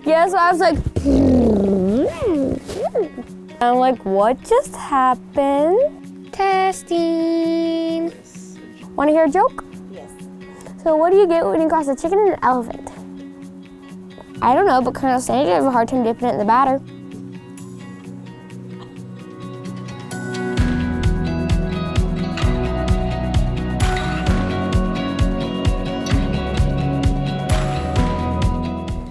Yeah, so I was like, I'm like, what just happened? Testing. Want to hear a joke? Yes. So what do you get when you cross a chicken and an elephant? I don't know, but Colonel Sanders have a hard time dipping it in the batter.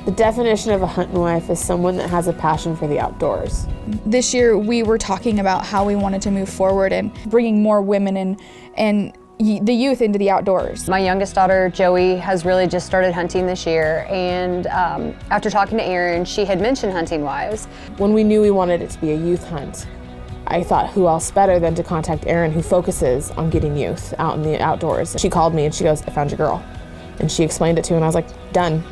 The definition of a hunting wife is someone that has a passion for the outdoors. This year we were talking about how we wanted to move forward and bringing more women and the youth into the outdoors. My youngest daughter, Joey, has really just started hunting this year, and after talking to Erin, she had mentioned Hunting Wives. When we knew we wanted it to be a youth hunt, I thought who else better than to contact Erin, who focuses on getting youth out in the outdoors. She called me and she goes, I found your girl. And she explained it to me and I was like, done.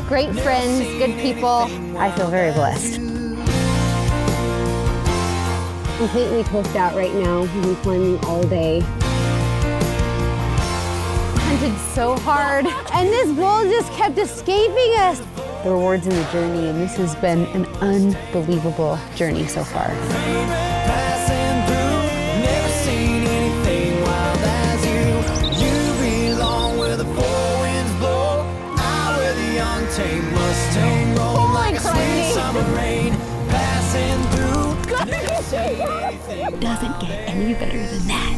Great friends, good people. I feel very blessed. Completely coked out right now. We've been climbing all day. Hunted so hard, and this bull just kept escaping us. The rewards in the journey, and this has been an unbelievable journey so far. Doesn't get any better than that.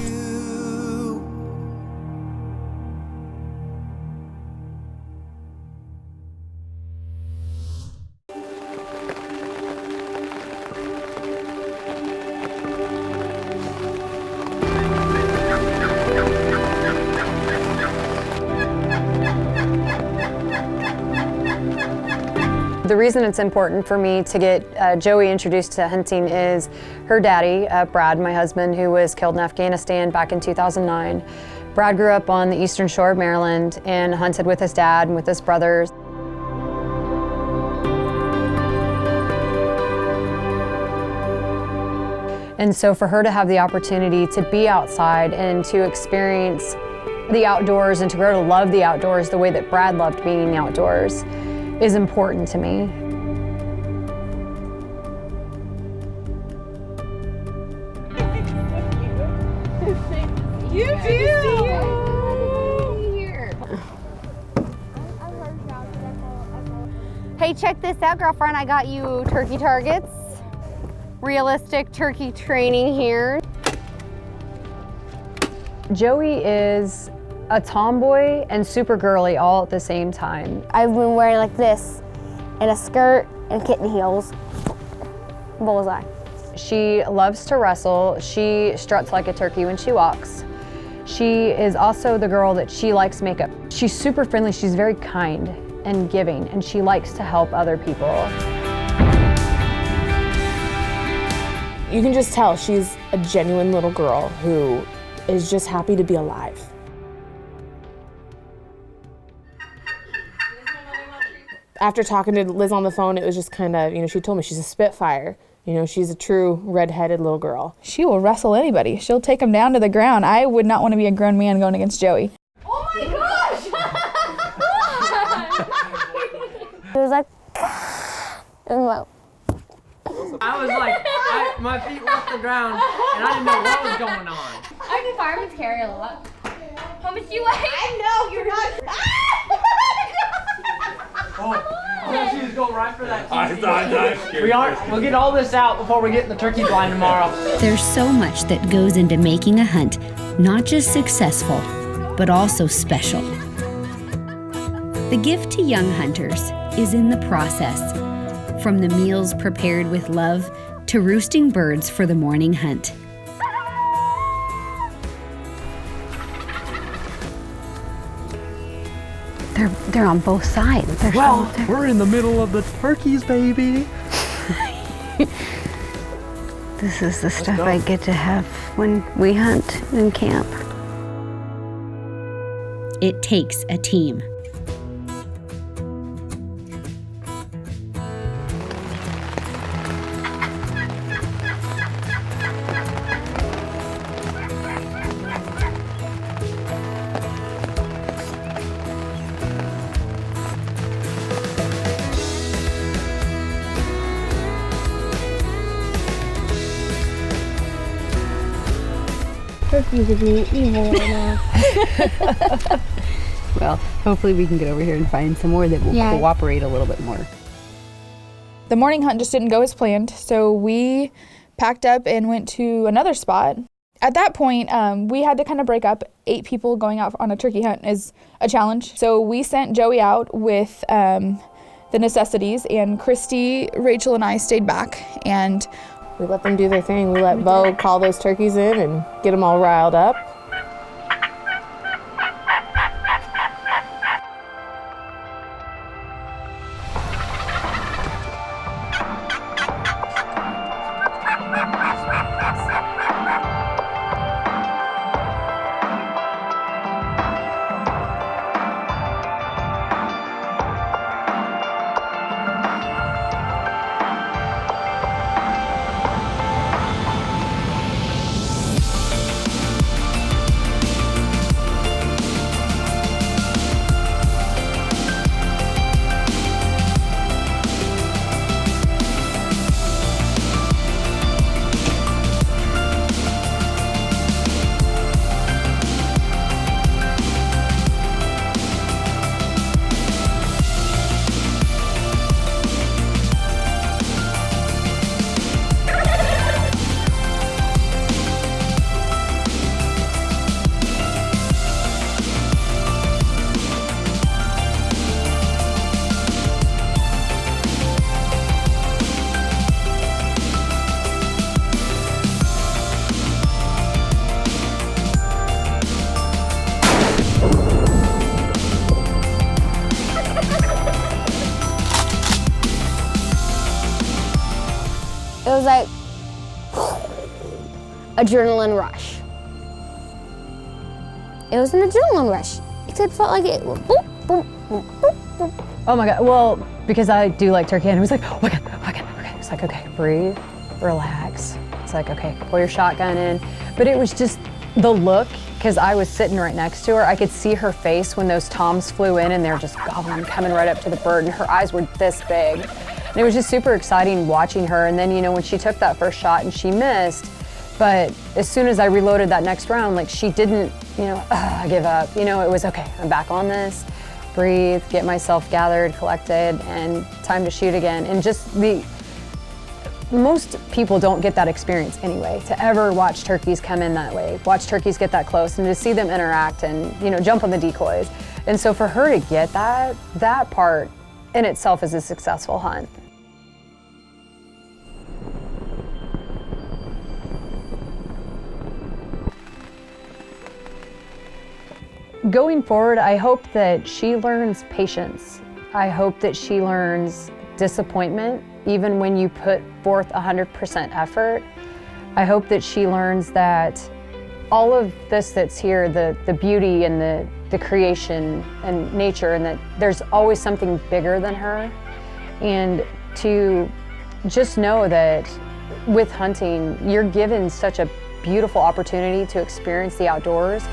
The reason it's important for me to get Joey introduced to hunting is her daddy, Brad, my husband, who was killed in Afghanistan back in 2009. Brad grew up on the eastern shore of Maryland and hunted with his dad and with his brothers. And so for her to have the opportunity to be outside and to experience the outdoors and to grow to love the outdoors the way that Brad loved being in the outdoors is important to me. You too! Hey, check this out, girlfriend. I got you turkey targets. Realistic turkey training here. Joey is a tomboy and super girly all at the same time. I've been wearing like this, and a skirt and kitten heels. Bullseye. She loves to wrestle. She struts like a turkey when she walks. She is also the girl that she likes makeup. She's super friendly. She's very kind and giving, and she likes to help other people. You can just tell she's a genuine little girl who is just happy to be alive. After talking to Liz on the phone, it was just kind of, she told me she's a spitfire. She's a true red-headed little girl. She will wrestle anybody. She'll take them down to the ground. I would not want to be a grown man going against Joey. Oh my gosh! It was like, I was like, my feet left the ground, and I didn't know what was going on. I can fireman's carry a lot. How much do you weigh? I know, you're not. Oh, she was going right for that TV. We'll get all this out before we get in the turkey blind tomorrow. There's so much that goes into making a hunt not just successful, but also special. The gift to young hunters is in the process, from the meals prepared with love to roosting birds for the morning hunt. They're on both sides. We're in the middle of the turkeys, baby. This is the stuff I get to have when we hunt and camp. It takes a team. Turkeys are being evil right now. Well, hopefully we can get over here and find some more that will cooperate a little bit more. The morning hunt just didn't go as planned, so we packed up and went to another spot. At that point, we had to kind of break up. 8 people going out on a turkey hunt is a challenge. So we sent Joey out with the necessities, and Kristy, Rachel, and I stayed back, and We let them do their thing. We let Bo call those turkeys in and get them all riled up. It was like adrenaline rush. It was an adrenaline rush. Except it felt like it boop, boop, boop, boop, boop. Oh my God, well, because I do like turkey, and it was like, oh my God, okay. It's like, okay, breathe, relax. It's like, okay, pull your shotgun in. But it was just the look, because I was sitting right next to her. I could see her face when those toms flew in and they're just gobbling, coming right up to the bird, and her eyes were this big. And it was just super exciting watching her. And then, you know, when she took that first shot and she missed, but as soon as I reloaded that next round, like she didn't, you know, I give up. You know, it was okay, I'm back on this. Breathe, get myself gathered, collected, and time to shoot again. And just most people don't get that experience anyway, to ever watch turkeys come in that way, watch turkeys get that close, and to see them interact and, you know, jump on the decoys. And so for her to get that part in itself is a successful hunt. Going forward, I hope that she learns patience. I hope that she learns disappointment, even when you put forth 100% effort. I hope that she learns that all of this that's here, the beauty and the creation and nature, and that there's always something bigger than her. And to just know that with hunting, you're given such a beautiful opportunity to experience the outdoors.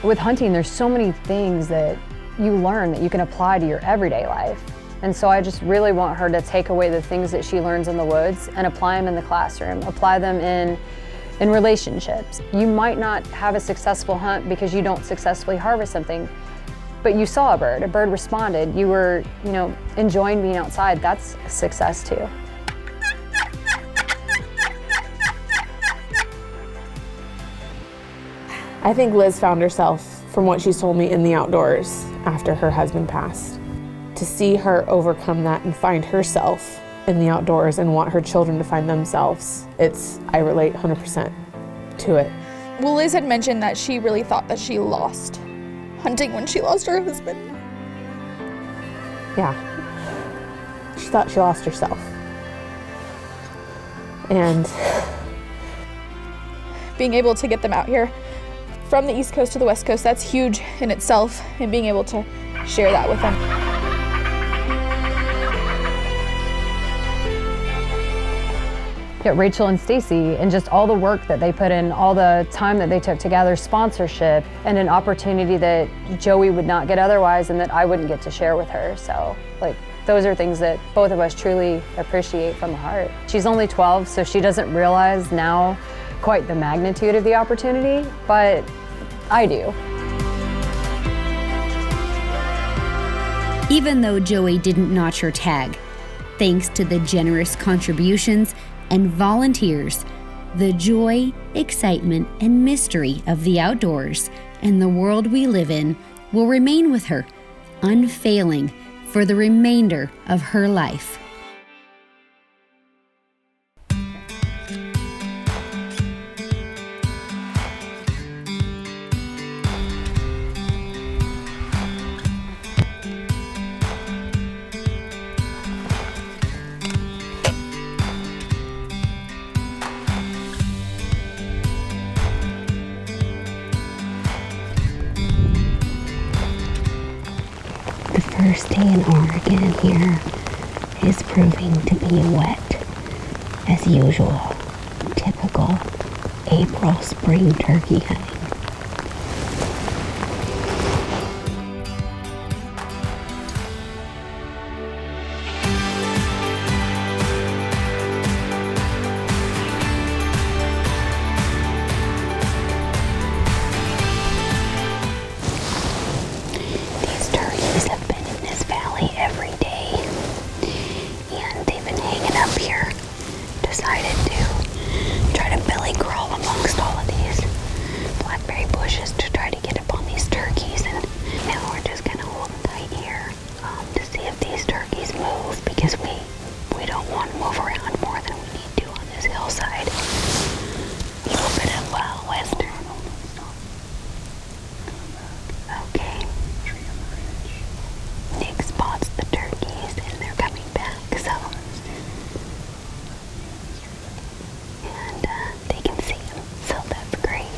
With hunting, there's so many things that you learn that you can apply to your everyday life. And so I just really want her to take away the things that she learns in the woods and apply them in the classroom, apply them in relationships. You might not have a successful hunt because you don't successfully harvest something, but you saw a bird responded, you were, you know, enjoying being outside. That's a success too. I think Liz found herself, from what she's told me, in the outdoors after her husband passed. To see her overcome that and find herself in the outdoors and want her children to find themselves, I relate 100%. to it. Well, Liz had mentioned that she really thought that she lost hunting when she lost her husband. Yeah. She thought she lost herself. And being able to get them out here from the East Coast to the West Coast, that's huge in itself, and being able to share that with them. Rachel and Stacy, and just all the work that they put in, all the time that they took to gather sponsorship, and an opportunity that Joey would not get otherwise and that I wouldn't get to share with her. So like, those are things that both of us truly appreciate from the heart. She's only 12, so she doesn't realize now quite the magnitude of the opportunity, but I do. Even though Joey didn't notch her tag, thanks to the generous contributions and volunteers, the joy, excitement, and mystery of the outdoors and the world we live in will remain with her, unfailing for the remainder of her life. First day in Oregon here is proving to be wet as usual. Typical April spring turkey hunting. These turkeys have been in this valley every day, and they've been hanging up here. Decided to try to belly crawl amongst all of these blackberry bushes to try to get up on these turkeys, and now we're just kind of holding tight here to see if these turkeys move, because we don't want to move around more than we need to on this hillside. A little bit of western. Okay. Nick spots the turkeys and they're coming back, so. And they can see him, so that's great.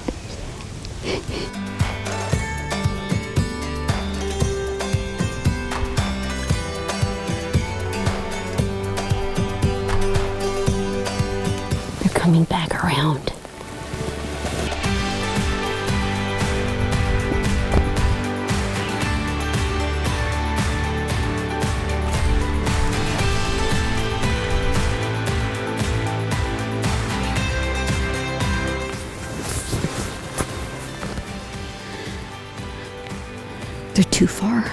They're coming back around. They're too far.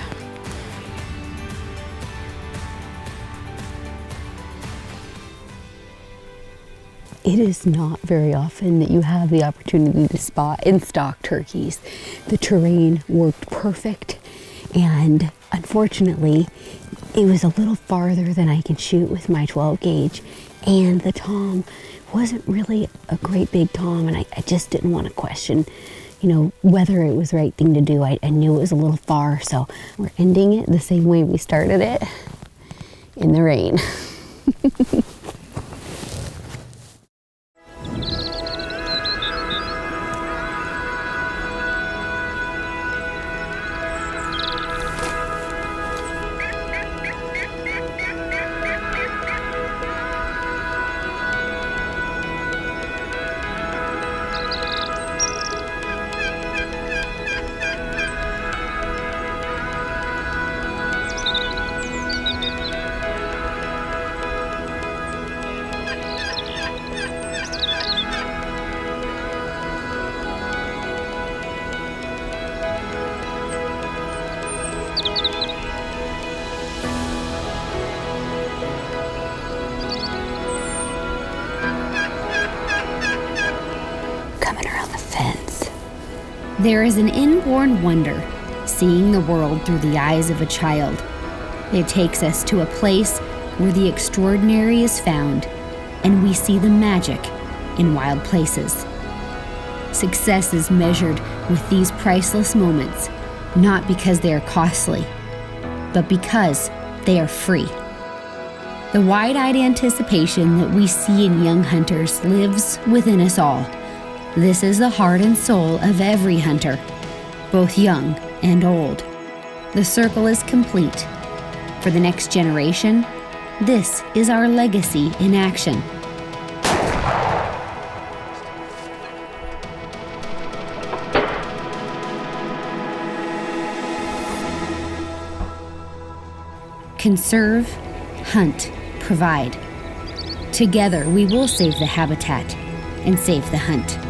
It is not very often that you have the opportunity to spot and stalk turkeys. The terrain worked perfect, and unfortunately, it was a little farther than I can shoot with my 12 gauge, and the tom wasn't really a great big tom, and I just didn't want to question, you know, whether it was the right thing to do. I knew it was a little far, so we're ending it the same way we started it, in the rain. There is an inborn wonder, seeing the world through the eyes of a child. It takes us to a place where the extraordinary is found, and we see the magic in wild places. Success is measured with these priceless moments, not because they are costly, but because they are free. The wide-eyed anticipation that we see in young hunters lives within us all. This is the heart and soul of every hunter, both young and old. The circle is complete. For the next generation, this is our legacy in action. Conserve, hunt, provide. Together we will save the habitat and save the hunt.